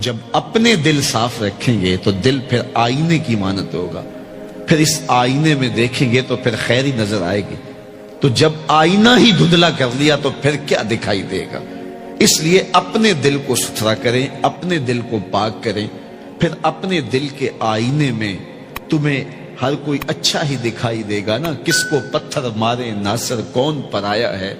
جب اپنے دل صاف رکھیں گے تو دل پھر آئینے کی مانند ہوگا، پھر اس آئینے میں دیکھیں گے تو پھر خیر ہی نظر آئے گی۔ تو جب آئینہ ہی دھندلا کر لیا تو پھر کیا دکھائی دے گا؟ اس لیے اپنے دل کو ستھرا کریں، اپنے دل کو پاک کریں، پھر اپنے دل کے آئینے میں تمہیں ہر کوئی اچھا ہی دکھائی دے گا نا۔ کس کو پتھر مارے ناصر کون پرایا ہے،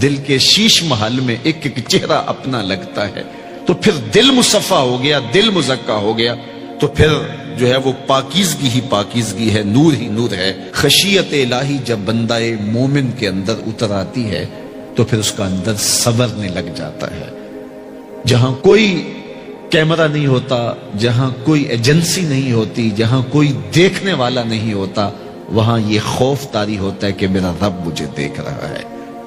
دل کے شیش محل میں ایک ایک چہرہ اپنا لگتا ہے۔ تو پھر دل مصفا ہو گیا، دل مزکا ہو گیا، تو پھر جو ہے وہ پاکیزگی ہی پاکیزگی ہے، نور ہی نور ہے۔ خشیت الہی جب بندہ مومن کے اندر اتر آتی ہے تو پھر اس کا اندر صبرنے لگ جاتا ہے۔ جہاں کوئی کیمرہ نہیں ہوتا، جہاں کوئی ایجنسی نہیں ہوتی، جہاں کوئی دیکھنے والا نہیں ہوتا، وہاں یہ خوف طاری ہوتا ہے کہ میرا رب مجھے دیکھ رہا ہے،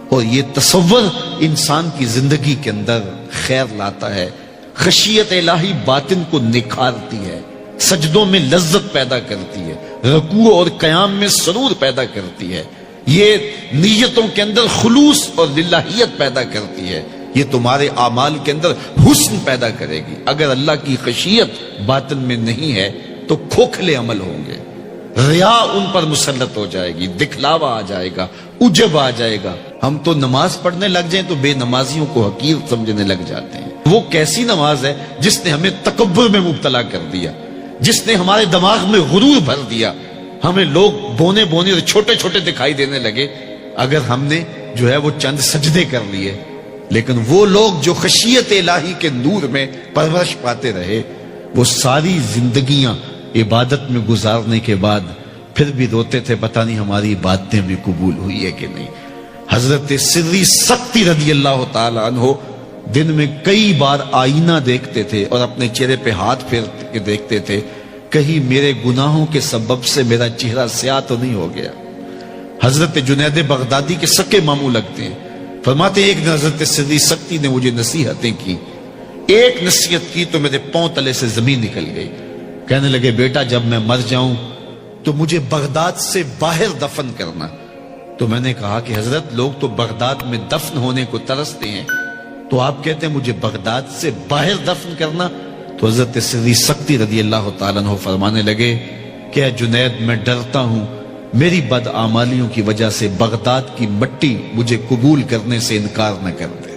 اور یہ تصور انسان کی زندگی کے اندر خیر لاتا ہے۔ خشیت الہی باطن کو نکھارتی ہے، سجدوں میں لذت پیدا کرتی ہے، رکوع اور قیام میں سرور پیدا کرتی ہے، یہ نیتوں کے اندر خلوص اور للہیت پیدا کرتی ہے، یہ تمہارے اعمال کے اندر حسن پیدا کرے گی۔ اگر اللہ کی خشیت باطن میں نہیں ہے تو کھوکھلے عمل ہوں گے، ریا ان پر مسلط ہو جائے گی، دکھلاوا آ جائے گا، عجب آ جائے گا۔ ہم تو نماز پڑھنے لگ جائیں تو بے نمازیوں کو حقیر سمجھنے لگ جاتے ہیں۔ وہ کیسی نماز ہے جس نے ہمیں تکبر میں مبتلا کر دیا، جس نے ہمارے دماغ میں غرور بھر دیا، ہمیں لوگ بونے بونے اور چھوٹے چھوٹے دکھائی دینے لگے اگر ہم نے جو ہے وہ چند سجدے کر لیے۔ لیکن وہ لوگ جو خشیت الہی کے نور میں پرورش پاتے رہے، وہ ساری زندگیاں عبادت میں گزارنے کے بعد پھر بھی روتے تھے، پتہ نہیں ہماری عبادتیں بھی قبول ہوئی ہے کہ نہیں۔ حضرت سری سختی رضی اللہ تعالی عنہ دن میں کئی بار آئینہ دیکھتے تھے اور اپنے چہرے پہ ہاتھ پھیر کے دیکھتے تھے، کہیں میرے گناہوں کے سبب سے میرا چہرہ سیاہ تو نہیں ہو گیا۔ حضرت جنید بغدادی کے سکے ماموں لگتے ہیں، فرماتے ایک دن حضرت سری سختی نے مجھے نصیحتیں کی، ایک نصیحت کی تو میرے پاؤں تلے سے زمین نکل گئی۔ کہنے لگے بیٹا جب میں مر جاؤں تو مجھے بغداد سے باہر دفن کرنا۔ تو میں نے کہا کہ حضرت لوگ تو بغداد میں دفن ہونے کو ترستے ہیں، تو آپ کہتے ہیں مجھے بغداد سے باہر دفن کرنا؟ تو حضرت سری سختی رضی اللہ تعالیٰ عنہ فرمانے لگے کہ اے جنید میں ڈرتا ہوں میری بدعمالیوں کی وجہ سے بغداد کی مٹی مجھے قبول کرنے سے انکار نہ کر دے۔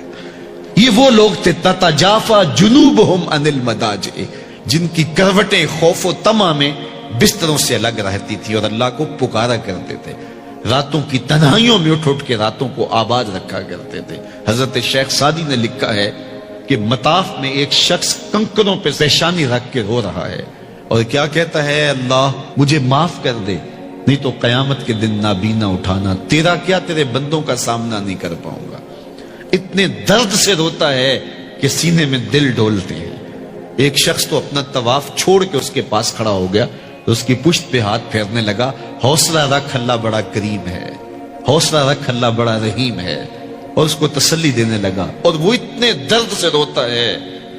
یہ وہ لوگ تھے تتجافا جنوبہم عن المضاجع، جن کی کروٹیں خوف و طمع میں بستروں سے الگ رہتی تھی اور اللہ کو پکارا کرتے تھے، راتوں کی تنہائیوں میں اٹھ کے راتوں کو آباد رکھا کرتے تھے۔ حضرت شیخ سعدی نے لکھا ہے کہ مطاف میں ایک شخص کنکروں پہ پیشانی رکھ کے رو رہا ہے اور کیا کہتا ہے، اللہ مجھے معاف کر دے نہیں تو قیامت کے دن نابینا اٹھانا، تیرا کیا تیرے بندوں کا سامنا نہیں کر پاؤں گا۔ اتنے درد سے روتا ہے کہ سینے میں دل ڈولتے ہیں۔ ایک شخص تو اپنا طواف چھوڑ کے اس کے پاس کھڑا ہو گیا، اس کی پشت پہ ہاتھ پھیرنے لگا، حوصلہ رکھ اللہ بڑا کریم ہے، حوصلہ رکھ اللہ بڑا رحیم ہے، اور اس کو تسلی دینے لگا۔ اور وہ اتنے درد سے روتا ہے،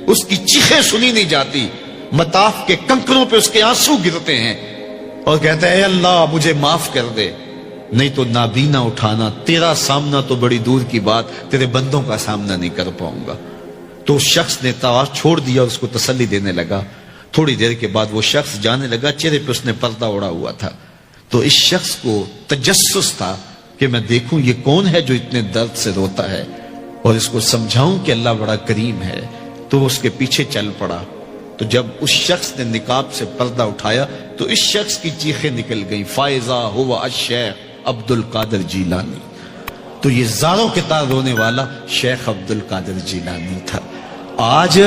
اس کی چیخیں سنی نہیں جاتی، مطاف کے کنکروں پہ اس کے آنسو گرتے ہیں، اور کہتا ہے اے اللہ مجھے معاف کر دے نہیں تو نابینا اٹھانا، تیرا سامنا تو بڑی دور کی بات، تیرے بندوں کا سامنا نہیں کر پاؤں گا۔ تو اس شخص نے طواف چھوڑ دیا اور اس کو تسلی دینے لگا۔ تھوڑی دیر کے بعد وہ شخص جانے لگا، چہرے پہ اس نے پردہ اڑا ہوا تھا۔ تو اس شخص کو تجسس تھا کہ میں دیکھوں یہ کون ہے جو اتنے درد سے روتا ہے اور اس کو سمجھاؤں کہ اللہ بڑا کریم ہے۔ تو وہ اس کے پیچھے چل پڑا۔ تو جب اس شخص نے نقاب سے پردہ اٹھایا تو اس شخص کی چیخیں نکل گئیں، فائزہ ہوا الشیخ عبد القادر جیلانی۔ تو یہ زاروں کے تار رونے والا شیخ عبد القادر جیلانی تھا۔ آج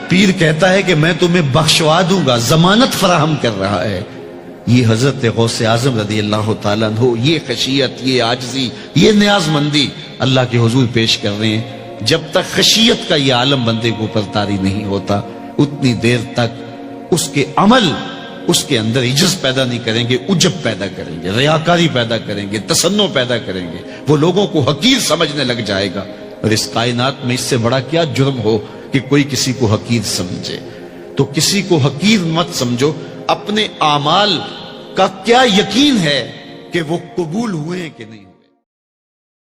پیر کہتا ہے کہ میں تمہیں بخشوا دوں گا، ضمانت فراہم کر رہا ہے۔ یہ حضرت غوث اعظم رضی اللہ تعالیٰ عنہ یہ خشیت، یہ عاجزی، یہ نیاز مندی اللہ کے حضور پیش کر رہے ہیں۔ جب تک خشیت کا یہ عالم بندے کو اوپر طاری نہیں ہوتا اتنی دیر تک اس کے عمل اس کے اندر عجز پیدا نہیں کریں گے، عجب پیدا کریں گے، ریاکاری پیدا کریں گے، تصنع پیدا کریں گے، وہ لوگوں کو حقیر سمجھنے لگ جائے گا۔ اور اس کائنات میں اس سے بڑا کیا جرم ہو کہ کوئی کسی کو حقیر سمجھے؟ تو کسی کو حقیر مت سمجھو، اپنے اعمال کا کیا یقین ہے کہ وہ قبول ہوئے ہیں کہ نہیں؟